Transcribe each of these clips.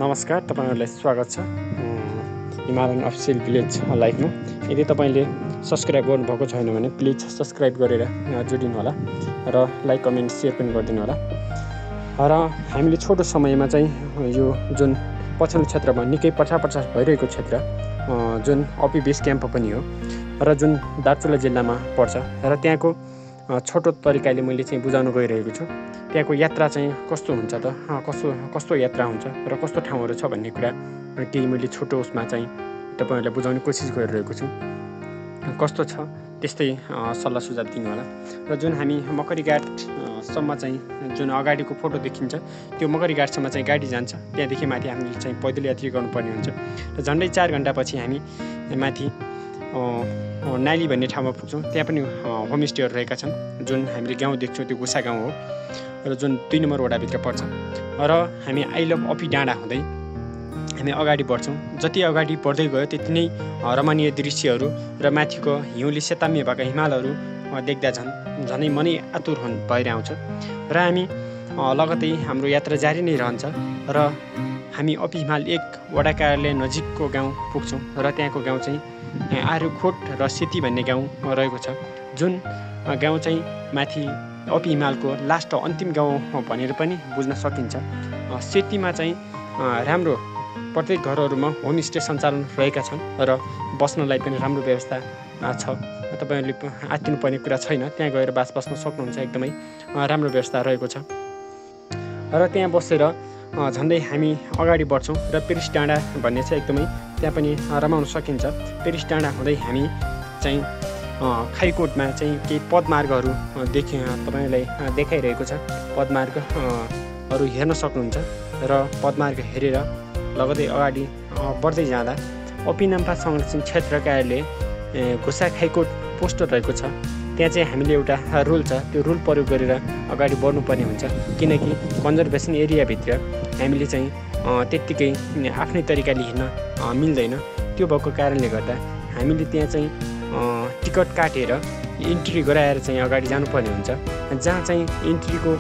नमस्कार, तपाईहरुलाई स्वागत छ हिमालयन अफिसियल भिलेज लाइफमा। यदि तपाईले सब्स्क्राइब गर्नुभएको छैन भने प्लिज सब्स्क्राइब गरेर जोडिनु होला र लाइक कमेन्ट शेयर पनि गरिदिनु होला। र हामीले छोटो समयमा चाहिँ यो जुन पछिल्लो क्षेत्रमा निकै पछापछि भइरहेको क्षेत्र जुन अपी बेस क्याम्प पनि हो र जुन दार्चुला जिल्लामा पर्छ र त्यहाँको छोटो तरिकाले मैले चाहिँ बुझाउन गइरहेको छु। त्यहाँको यात्रा चाहिँ कस्तो हुन्छ त, कस्तो यात्रा हुन्छ र कस्तो ठाउँहरू छ भन्ने कुरा केही मैले छोटो उसमा चाहिँ तपाईहरुलाई बुझाउने कोसिस गरिरहेको छु। कस्तो छ त्यस्तै सल्लाह सुझाव दिनु होला। र जुन हामी मकरीघाट सम्म चाहिँ जुन अगाडिको फोटो देखिन्छ त्यो मकरीघाटसम्म चाहिँ गाडी जान्छ। त्यहाँदेखि माथि हामीले चाहिँ पैदल यात्रा गर्नुपर्ने हुन्छ र झन्डै 4 घण्टापछि हामी माथि नाली भन्ने ठाउँमा पुग्छौँ। त्यहाँ पनि होमस्टेहरू रहेका छन्। जुन हामीले गाउँ देख्छौँ त्यो गुसा गाउँ हो र जुन 2 नम्बर वडाभित्र पर्छ। र हामी आई लभ अपी डाँडा हुँदै हामी अगाडि बढ्छौँ। जति अगाडि बढ्दै गयो त्यति नै रमणीय दृश्यहरू र माथिको हिउँले सेताम्य भएका हिमालहरू देख्दा झनै मनै आतुर भएर आउँछ। र हामी लगतै हाम्रो यात्रा जारी नै रहन्छ र हामी अपी हिमाल 1 वडा कार्यालय नजिकको गाउँ पुग्छौँ र त्यहाँको गाउँ चाहिँ आरुखोट र सेती भन्ने गाउँ रहेको छ। जुन गाउँ चाहिँ माथि अपी हिमालको लास्ट अन्तिम गाउँ भनेर पनि बुझ्न सकिन्छ। सेतीमा चाहिँ राम्रो प्रत्येक घरहरूमा होमस्टे सञ्चालन रहेका छन् र बस्नलाई पनि राम्रो व्यवस्था छ। तपाईहरुले आत्तिनुपर्ने कुरा छैन, त्यहाँ गएर बस्न सक्नुहुन्छ। एकदमै राम्रो व्यवस्था रहेको छ र त्यहाँ बसेर झन्डै हामी अगाडि बढ्छौँ र पेरिस डाँडा भन्ने छ एकदमै त्यहाँ पनि रमाउन सकिन्छ। पेरिस डाँडा हुँदै हामी चाहिँ खाइकोटमा चाहिँ केही पदमार्गहरू तपाईलाई देखाइरहेको छ। पदमार्गहरू हेर्न सक्नुहुन्छ र पदमार्ग हेरेर लगतै अगाडि बढ्दै जाँदा अपी नाम्पा संरक्षण क्षेत्र कार्यालय घुसा खाइकोट पोस्टर रहेको छ। त्यहाँ चाहिँ हामीले एउटा रुल छ, त्यो रुल प्रयोग गरेर अगाडि बढ्नुपर्ने हुन्छ। किनकि कन्जर्भेसन एरियाभित्र हामीले चाहिँ त्यत्तिकै आफ्नै तरिकाले हिँड्न मिल्दैन। त्यो भएको कारणले गर्दा हामीले त्यहाँ चाहिँ टिकट काटेर इन्ट्री गराएर चाहिँ अगाडि जानुपर्ने हुन्छ। जहाँ चाहिँ इन्ट्रीको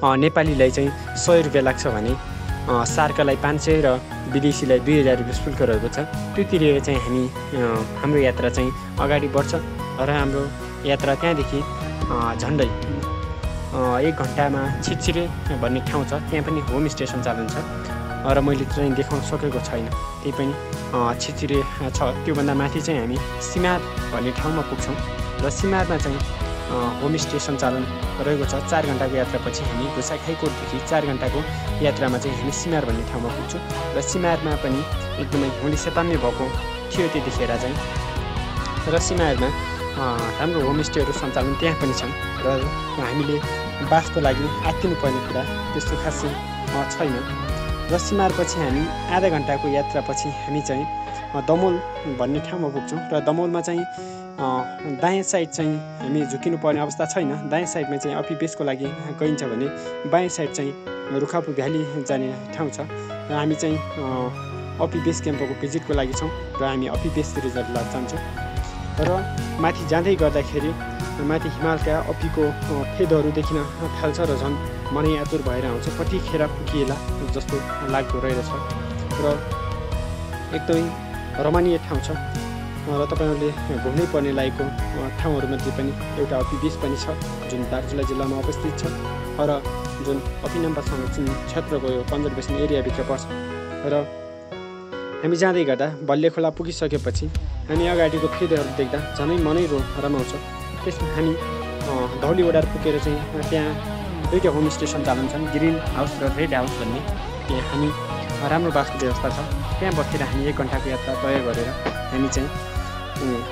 नेपालीलाई चाहिँ 100 रुपियाँ लाग्छ भने सार्कलाई 500 र विदेशीलाई 2000 रुपियाँ शुल्क रहेको छ। त्यो तिरेर चाहिँ हाम्रो यात्रा चाहिँ अगाडि बढ्छ र हाम्रो यात्रा त्यहाँदेखि झन्डै 1 घन्टामा छिरछिरे भन्ने ठाउँ छ। त्यहाँ पनि होमस्टे सञ्चालन छ र मैले चाहिँ देखाउन सकेको छैन, त्यही पनि छिरछिरे छ। त्योभन्दा माथि चाहिँ हामी सिमार भन्ने ठाउँमा पुग्छौँ र सिमारमा चाहिँ होमस्टे सञ्चालन रहेको छ। 4 घण्टाको यात्रापछि हामी घुसा खाइकोटदेखि 4 घण्टाको यात्रामा चाहिँ हामी सिमार भन्ने ठाउँमा पुग्छौँ र सिमारमा पनि एकदमै हिउँले सेताम्य भएको थियो त्यतिखेर चाहिँ। र सिमारमा राम्रो होमस्टेहरू सञ्चालन त्यहाँ पनि छन् र हामीले बासको लागि आत्तिनुपर्ने कुरा त्यस्तो खासै छैन। र सिमारपछि हामी आधा घण्टाको यात्रापछि हामी चाहिँ दमोल भन्ने ठाउँमा पुग्छौँ र दमोलमा चाहिँ दायाँ साइड चाहिँ हामी झुकिनु पर्ने अवस्था छैन। दायाँ साइडमा चाहिँ अपी बेसको लागि गइन्छ भने बायाँ साइड चाहिँ रुखापु भ्याली जाने ठाउँ छ र हामी चाहिँ अपी बेस क्याम्पको भिजिटको लागि छौँ र हामी अपी बेस रिजर्भ जान्छौँ। र माथि जाँदै गर्दाखेरि माथि हिमालका अपीको फेदहरू देखिन थाल्छ र झन् मनै आतुर भएर आउँछ। कतिखेर पुगिएला जस्तो लाग्दो रहेछ र एकदमै रमणीय ठाउँ छ र तपाईहरुले घुम्नै पर्ने लागेको ठाउँहरूमध्ये पनि एउटा अपी बेस पनि छ जुन दार्चुला जिल्लामा अवस्थित छ र जुन अपी नाम्पा संरक्षण क्षेत्रको यो कन्जर्भेसन एरियाभित्र पर्छ। र हामी जाँदै गर्दा बल्ले खोला पुगिसकेपछि हामी अगाडिको फेदहरू देख्दा झनै मनै रमाउँछ। त्यसमा हामी धौली वडार पुगेर चाहिँ त्यहाँ 2टा होमस्टे सञ्चालन छन्, ग्रिन हाउस र रेड हाउस भन्ने। त्यहाँ हामी राम्रो बासको व्यवस्था छ। त्यहाँ बसेर हामी 1 घण्टाको यात्रा तय गरेर हामी चाहिँ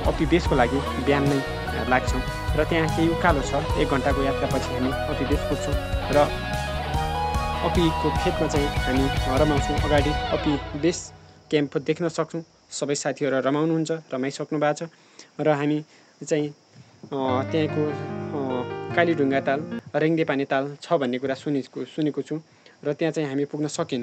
अपी बेसको लागि बिहान नै लाग्छौँ र त्यहाँ केही उकालो छ। 1 घण्टाको यात्रापछि हामी अपी बेस पुग्छौँ र अपीको खेतमा चाहिँ हामी रमाउँछौँ। अगाडि अपी बेस क्याम्प देख्न सक्छौँ। सबै साथीहरू रमाउनुहुन्छ, रमाइसक्नु भएको छ र हामी चाहिँ त्यहाँको कालीढुङ्गा ताल रेङ्गेपानी ताल छ भन्ने कुरा सुनेको छु र त्यहाँ चाहिँ हामी पुग्न सकेनौँ।